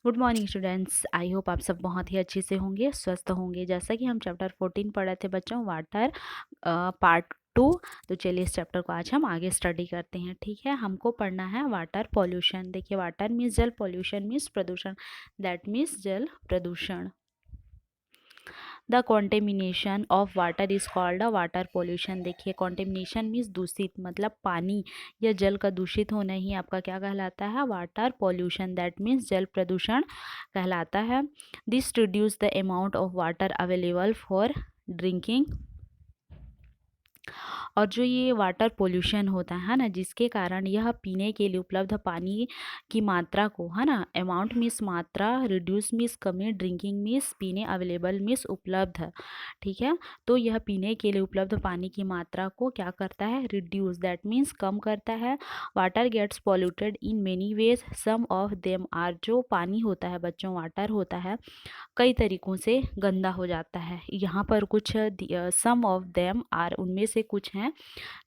Good morning students. I hope आप सब बहुत ही अच्छे से होंगे, स्वस्थ होंगे। जैसा कि हम चैप्टर 14 पढ़ रहे थे बच्चों, वाटर पार्ट 2। तो चलिए इस चैप्टर को आज हम आगे स्टडी करते हैं। ठीक है, हमको पढ़ना है वाटर पॉल्यूशन। देखिए, वाटर मीन्स जल, पॉल्यूशन मीन्स प्रदूषण, दैट मीन्स जल प्रदूषण। The contamination of water is called a water pollution. देखिए, कॉन्टेमिनेशन मीन्स दूषित, मतलब पानी या जल का दूषित होना ही आपका क्या कहलाता है? वाटर पॉल्यूशन, दैट मीन्स जल प्रदूषण कहलाता है। This reduce the amount of water available for drinking. और जो ये वाटर पोल्यूशन होता है ना, जिसके कारण यह पीने के लिए उपलब्ध पानी की मात्रा को, है ना, अमाउंट मीन्स मात्रा, रिड्यूस मीन्स कमी, ड्रिंकिंग मीन्स पीने, अवेलेबल मीन्स उपलब्ध। ठीक है, तो यह पीने के लिए उपलब्ध पानी की मात्रा को क्या करता है? रिड्यूस, दैट मीन्स कम करता है। Water gets polluted in many ways, some of them are. जो पानी होता है बच्चों, वाटर होता है, कई तरीकों से गंदा हो जाता है। यहाँ पर कुछ सम ऑफ देम आर, उनमें से कुछ हैं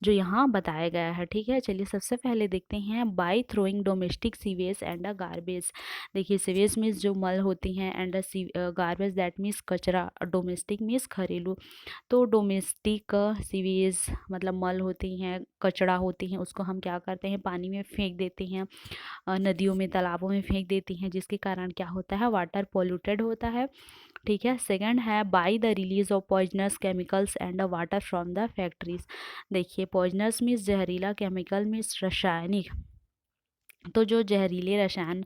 जो यहाँ बताया गया है। ठीक है, चलिए सबसे पहले देखते हैं by throwing domestic sewage and a garbage. देखिए, सीवेज मीन्स जो मल होती हैं, एंड गार्बेज दैट मीन्स कचरा, डोमेस्टिक मीन्स घरेलू। तो डोमेस्टिक सीवेज मतलब मल होती हैं, कचरा होती हैं, उसको हम क्या करते हैं? पानी में फेंक देते हैं, नदियों में, तालाबों में फेंक देती हैं, जिसके कारण क्या होता है? वाटर पॉल्यूटेड होता है। ठीक है, सेकंड है by the release of poisonous chemicals and water from the factories. देखिए, पॉइजनस मीन्स जहरीला, केमिकल मीन्स रासायनिक। तो जो जहरीले रसायन,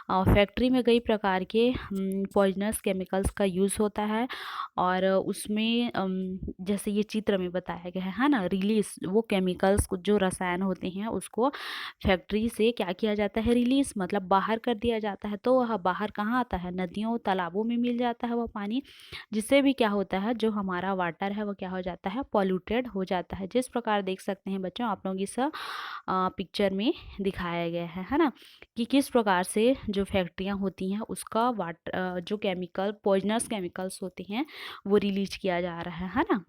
फैक्ट्री में कई प्रकार के पॉइजनस केमिकल्स का यूज़ होता है, और उसमें जैसे ये चित्र में बताया गया है ना, रिलीज, वो केमिकल्स जो रसायन होते हैं उसको फैक्ट्री से क्या किया जाता है? रिलीज, मतलब बाहर कर दिया जाता है। तो वह बाहर कहाँ आता है? नदियों, तालाबों में मिल जाता है वो पानी, जिससे भी क्या होता है? जो हमारा वाटर है वो क्या हो जाता है? पॉल्यूटेड हो जाता है। जिस प्रकार देख सकते हैं बच्चों, आप लोग इस पिक्चर में दिखाया गया है ना, कि किस प्रकार से जो फैक्ट्रियां होती हैं उसका वाटर, जो केमिकल, पॉइजनस केमिकल्स होते हैं, वो रिलीज किया जा रहा है ना।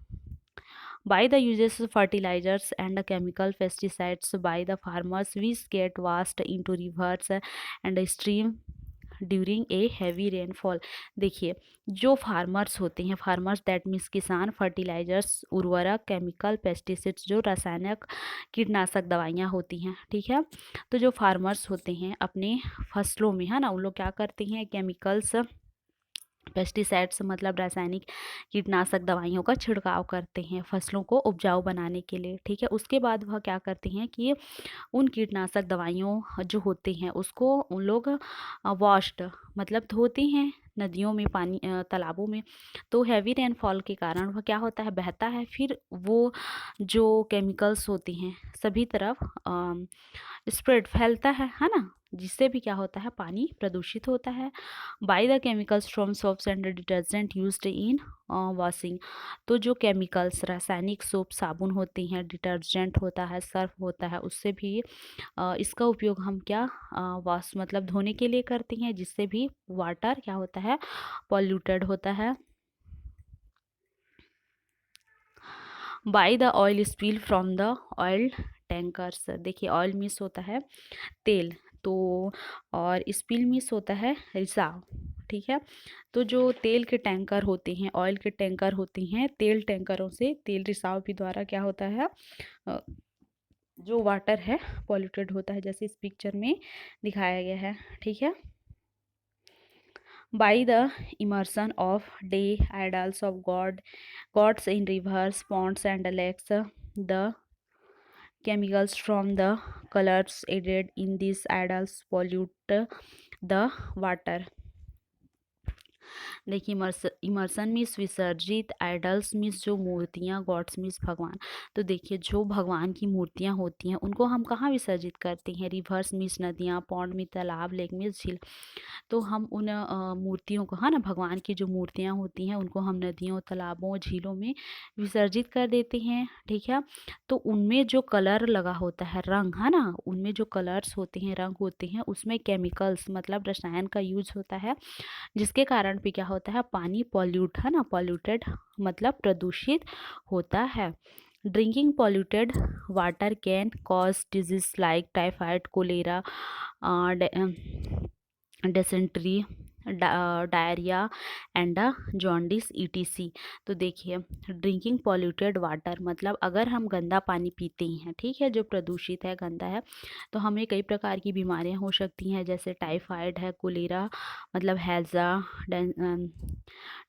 By the uses of fertilizers and chemical pesticides by the farmers, which get washed into rivers and stream during a heavy rainfall. देखिए, जो फार्मर्स होते हैं, फार्मर्स दैट मीन्स किसान, फर्टिलाइजर्स उर्वरक, केमिकल पेस्टिसाइड्स जो रासायनिक कीटनाशक दवाइयाँ होती हैं। ठीक है, तो जो फार्मर्स होते हैं अपने फसलों में, है ना, उन लोग क्या करते हैं? केमिकल्स, पेस्टिसाइड्स मतलब रासायनिक कीटनाशक दवाइयों का छिड़काव करते हैं फसलों को उपजाऊ बनाने के लिए। ठीक है, उसके बाद वह क्या करते हैं कि उन कीटनाशक दवाइयों जो होते हैं उसको उन लोग वॉश्ड, मतलब धोते हैं नदियों में, पानी, तालाबों में। तो हैवी रेनफॉल के कारण वह क्या होता है? बहता है। फिर वो जो केमिकल्स होती हैं सभी तरफ स्प्रेड, फैलता है ना, जिससे भी क्या होता है? पानी प्रदूषित होता है। By the chemicals from soaps and detergent used in washing. तो जो केमिकल्स, रासायनिक सोप, साबुन होती हैं, डिटर्जेंट होता है, सर्फ होता है, उससे भी इसका उपयोग हम क्या, वॉश मतलब धोने के लिए करते हैं, जिससे भी वाटर क्या होता है? पॉल्यूटेड होता है। By the oil spill from the oil tankers. देखिए, ऑयल मिस होता है तेल, तो और स्पिल मिस होता है रिसाव। ठीक है, तो जो तेल के टैंकर होते हैं, ऑयल के टैंकर होते हैं, तेल टैंकरों से तेल रिसाव के द्वारा क्या होता है? अ, जो वाटर है पॉल्यूटेड होता है, जैसे इस पिक्चर में दिखाया गया है। ठीक है, by the immersion of day idols of gods in rivers, ponds and lakes, the chemicals from the colors added in these idols pollute the water. देखिए, इमर्सन मीन्स विसर्जित, आइडल्स मीन्स जो मूर्तियाँ, गॉड्स मीन्स भगवान। तो देखिए, जो भगवान की मूर्तियाँ होती हैं उनको हम कहाँ विसर्जित करते हैं? रिवर्स मीन्स नदियाँ, पौंड में तालाब, लेक मीन्स झील। तो हम उन मूर्तियों को, है ना, भगवान की जो मूर्तियाँ होती हैं उनको हम नदियों, तालाबों, झीलों में विसर्जित कर देते हैं। ठीक है, तो उनमें जो कलर लगा होता है, रंग, है ना, उनमें जो कलर्स होते हैं, रंग होते हैं, उसमें केमिकल्स मतलब रसायन का यूज होता है, जिसके कारण भी क्या होता है? पानी पॉल्यूट, है ना, पॉल्यूटेड मतलब प्रदूषित होता है। Drinking polluted water can cause disease like typhoid, cholera, dysentery, diarrhoea and jaundice etc. तो देखिए, ड्रिंकिंग पॉल्यूटेड वाटर मतलब अगर हम गंदा पानी पीते हैं, ठीक है, जो प्रदूषित है, गंदा है, तो हमें कई प्रकार की बीमारियां हो सकती हैं, जैसे टाइफाइड है, कोलेरा मतलब हैज़ा,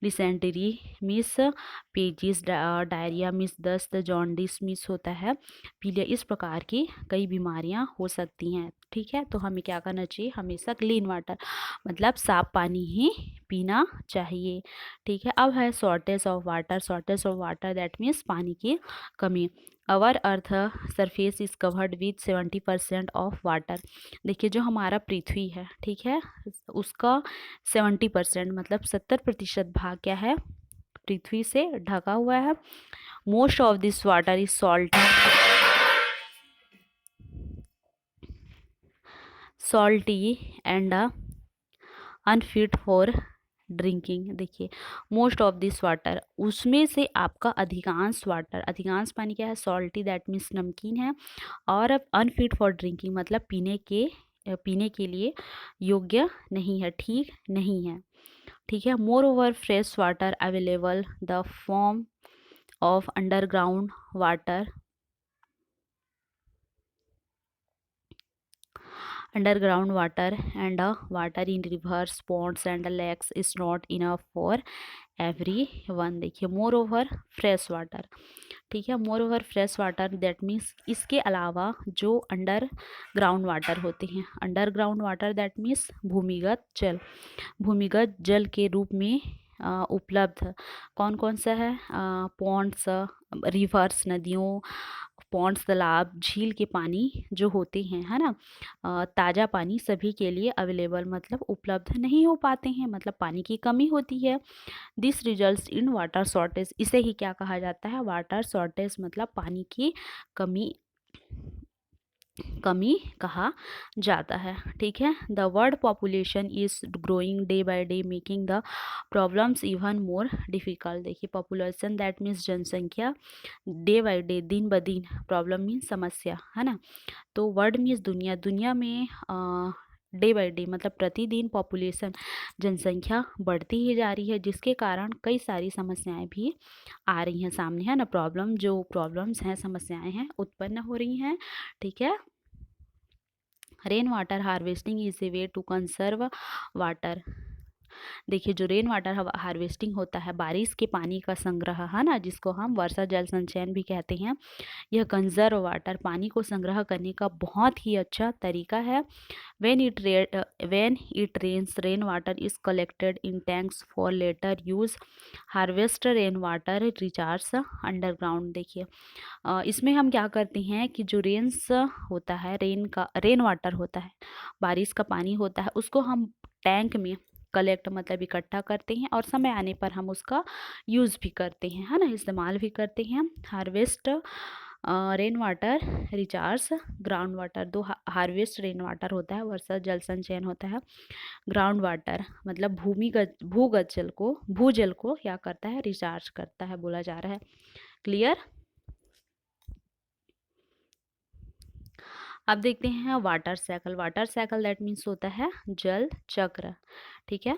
डिसेंट्री मिस पेजिस, डायरिया मिस दस्त, जॉन्डिस मिस होता है पीलिया। इस प्रकार की कई बीमारियां हो सकती हैं, ठीक है। तो हमें क्या करना चाहिए, हमेशा क्लीन वाटर मतलब साफ पानी ही पीना चाहिए, ठीक है। अब है shortage of water. Shortage of water that means पानी की कमी। Our earth surface is covered with 70% of water. देखिए, जो हमारा पृथ्वी है, ठीक है, उसका 70% मतलब 70% भाग क्या है, पृथ्वी से ढका हुआ है। Most of this water is salty and unfit for drinking. देखिए, मोस्ट ऑफ दिस वाटर, उसमें से आपका अधिकांश वाटर, अधिकांश पानी क्या है, सॉल्टी दैट मीन्स नमकीन है, और अनफिट फॉर ड्रिंकिंग मतलब पीने के लिए योग्य नहीं है, ठीक नहीं है, ठीक है। More over fresh water available the form of underground water, underground water and water in rivers, ponds and lakes is not enough for everyone। देखिए, मोर ओवर फ्रेश वाटर, ठीक है, more over fresh water that means इसके अलावा जो under ground water होते हैं, under ground water that means भूमिगत जल, भूमिगत जल के रूप में उपलब्ध कौन कौन सा है, पॉन्ड्स, रिवर्स नदियों, पॉन्ड्स तालाब, झील के पानी जो होते हैं, है ना, ताज़ा पानी सभी के लिए अवेलेबल मतलब उपलब्ध नहीं हो पाते हैं, मतलब पानी की कमी होती है। This results in water shortage, इसे ही क्या कहा जाता है, वाटर शॉर्टेज मतलब पानी की कमी, कमी कहा जाता है, ठीक है। The world population is growing day by day making the problems even more difficult. देखिए, पॉपुलेशन दैट मीन्स जनसंख्या, डे बाय डे दिन ब दिन, प्रॉब्लम मीन्स समस्या, है ना। तो वर्ल्ड मीन्स दुनिया, दुनिया में डे बाय डे मतलब प्रतिदिन पॉपुलेशन, जनसंख्या बढ़ती ही जा रही है, जिसके कारण कई सारी समस्याएं भी आ रही हैं सामने, है ना। जो प्रॉब्लम्स हैं, समस्याएं हैं, उत्पन्न हो रही हैं, ठीक है। Rain water harvesting is a way to conserve water. देखिए, जो रेन वाटर हार्वेस्टिंग होता है, बारिश के पानी का संग्रह, है ना, जिसको हम वर्षा जल संचयन भी कहते हैं, यह कंजर्व वाटर पानी को संग्रह करने का बहुत ही अच्छा तरीका है। when it rains, rain water is collected in tanks for later use, harvest rain water recharge underground। देखिए, इसमें हम क्या करते हैं कि जो रेन्स होता है, रेन वाटर होता है, बारिश का पानी होता है, उसको हम टैंक में कलेक्ट मतलब इकट्ठा करते हैं, और समय आने पर हम उसका यूज़ भी करते हैं, है ना, इस्तेमाल भी करते हैं। Harvest rain water, recharge ground water. दो हार्वेस्ट रेन वाटर होता है, वर्षा जल संचयन होता है। ग्राउंड वाटर मतलब भूगत जल को, भूजल को क्या करता है, रिचार्ज करता है, बोला जा रहा है। क्लियर। अब देखते हैं water cycle. Water cycle that means होता है जल चक्र, ठीक है।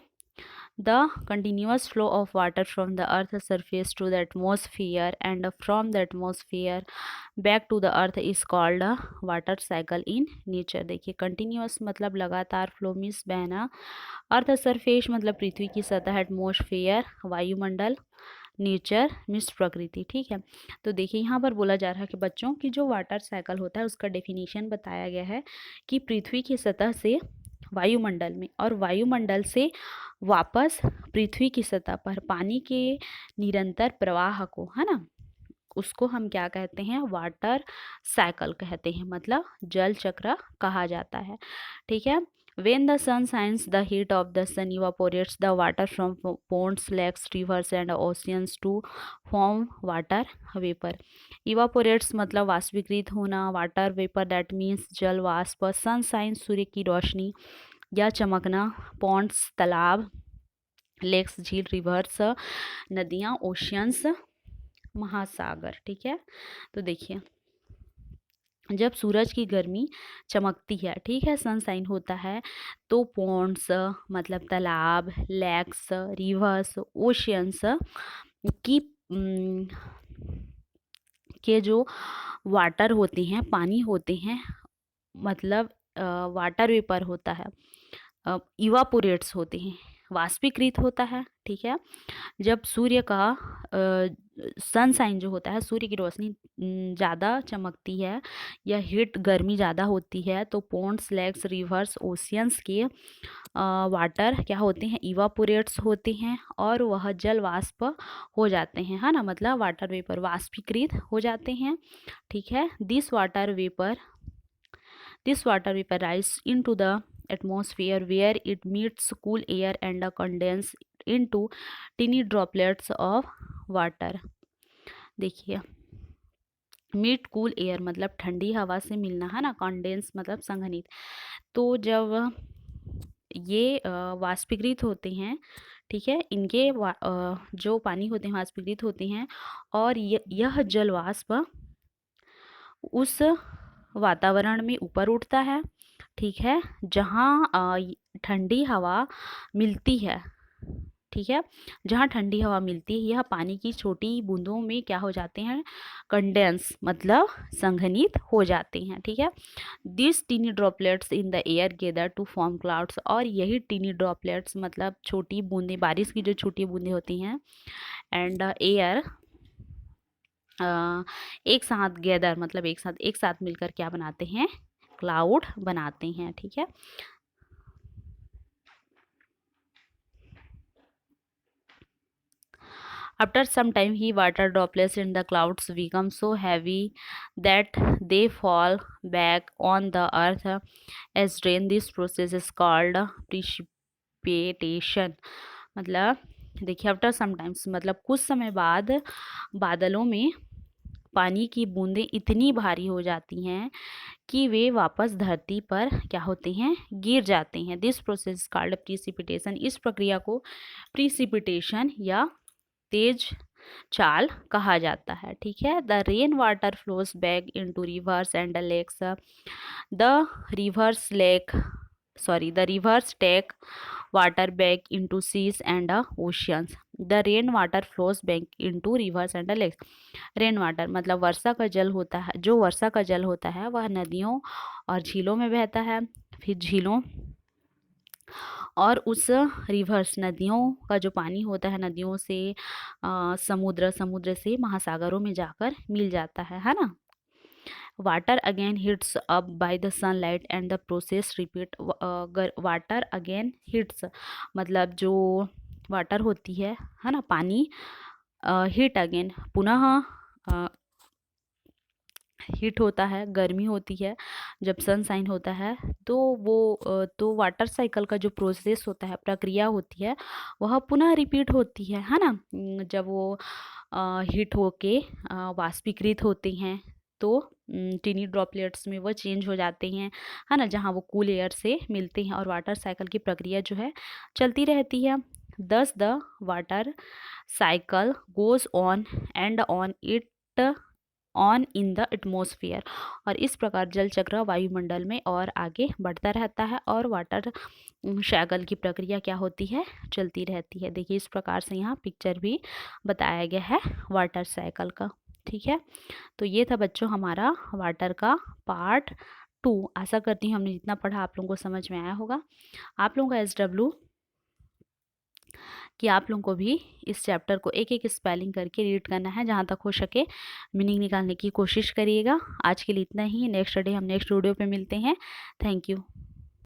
The continuous flow of water from the earth surface to the atmosphere and from the atmosphere back to the earth is called water cycle in nature. देखिए, continuous मतलब लगातार, flow means बहना, अर्थ सरफेस मतलब पृथ्वी की सतह, atmosphere वायुमंडल, nature means प्रकृति, ठीक है। तो देखिए, यहाँ पर बोला जा रहा है कि बच्चों की जो वाटर साइकिल होता है उसका डेफिनेशन बताया गया है कि पृथ्वी की सतह से वायुमंडल में, और वायुमंडल से वापस पृथ्वी की सतह पर पानी के निरंतर प्रवाह को, है ना, उसको हम क्या कहते हैं, वाटर साइकिल कहते हैं, मतलब जल चक्र कहा जाता है, ठीक है। When the sun shines, the heat of the sun evaporates the water from ponds, lakes, rivers and oceans to form water vapor। Evaporates मतलब वाष्पीकृत होना, water vapor that means जल वाष्प, sunshine सूर्य की रोशनी या चमकना, ponds तालाब, लेक्स झील, रिवर्स नदियाँ, oceans महासागर, ठीक है। तो देखिए, जब सूरज की गर्मी चमकती है, ठीक है, सनशाइन होता है, तो पॉन्ड्स मतलब तालाब, लेक्स, रिवर्स, ओशियंस की के जो वाटर होते हैं, पानी होते हैं, मतलब वाटर वेपर होता है, इवापोरेट्स होते हैं, वाष्पीकृत होता है, ठीक है। जब सूर्य का सनशाइन जो होता है, सूर्य की रोशनी ज़्यादा चमकती है या हीट गर्मी ज़्यादा होती है, तो पॉन्ड्स, लेक्स, रिवर्स, ओशियंस के वाटर क्या होते हैं, इवापोरेट्स होते हैं और वह जल वाष्प हो जाते हैं, है ना, मतलब वाटर वेपर वाष्पीकृत हो जाते हैं, ठीक है। This water vapour rise into the atmosphere where it meets cool air and condense into tiny droplets of water। देखिए, मीट कूल एयर मतलब ठंडी हवा से मिलना, है ना, कंडेंस मतलब संघनित। तो जब ये वाष्पीकृत होते हैं, ठीक है, इनके जो पानी होते हैं वाष्पीकृत होते हैं और यह जल वाष्प उस वातावरण में ऊपर उठता है, ठीक है, जहाँ ठंडी हवा मिलती है, ठीक है, जहाँ ठंडी हवा मिलती है, यह पानी की छोटी बूंदों में क्या हो जाते हैं, कंडेंस मतलब संघनित हो जाते हैं, ठीक है। This tiny droplets in the air gather to form clouds, और यही टीनी ड्रॉपलेट्स मतलब छोटी बूंदें, बारिश की जो छोटी बूंदें होती हैं, एंड एयर एक साथ गैदर मतलब एक साथ मिलकर क्या बनाते हैं, क्लाउड बनाते हैं, ठीक है। After some time, he water droplets in the clouds become so heavy that they fall back on the earth as rain. This process is called precipitation। मतलब देखिए, आफ्टर समटाइम्स मतलब कुछ समय बाद बादलों में पानी की बूंदें इतनी भारी हो जाती हैं कि वे वापस धरती पर क्या होते हैं, गिर जाते हैं। This process called precipitation. इस प्रक्रिया को प्रीसिपिटेशन या तेज चाल कहा जाता है, ठीक है। The rain water flows back into rivers and lakes. The rivers take water back into seas and oceans. The rain water flows back into rivers and lakes. Rain water मतलब वर्षा का जल होता है, जो वर्षा का जल होता है वह नदियों और झीलों में बहता है, फिर झीलों और उस रिवर्स नदियों का जो पानी होता है, नदियों से समुद्र से महासागरों में जाकर मिल जाता है ना। Water again hits up by the sunlight and the process repeat. Water again hits मतलब जो वाटर होती है ना, पानी हीट अगेन पुनः हीट होता है, गर्मी होती है, जब सनशाइन होता है तो वो तो वाटर साइकिल का जो प्रोसेस होता है, प्रक्रिया होती है, वह पुनः रिपीट होती है ना। जब वो हीट होके वाष्पीकृत होते हैं तो टीनी ड्रॉपलेट्स में वो चेंज हो जाते हैं, है ना, जहाँ वो कूल एयर से मिलते हैं और वाटर साइकिल की प्रक्रिया जो है चलती रहती है। दस the water cycle goes on and on in the atmosphere. और इस प्रकार जल चक्र वायुमंडल में और आगे बढ़ता रहता है और वाटर साइकिल की प्रक्रिया क्या होती है, चलती रहती है। देखिए, इस प्रकार से यहाँ पिक्चर भी बताया गया है वाटर साइकिल का, ठीक है। तो ये था बच्चों हमारा वाटर का पार्ट 2। आशा करती हूँ हमने जितना पढ़ा आप लोगों को समझ में आया होगा। आप लोगों का SW कि आप लोगों को भी इस चैप्टर को एक एक स्पेलिंग करके रीड करना है, जहाँ तक हो सके मीनिंग निकालने की कोशिश करिएगा। आज के लिए इतना ही। नेक्स्ट डे हम नेक्स्ट वीडियो पे मिलते हैं। Thank you.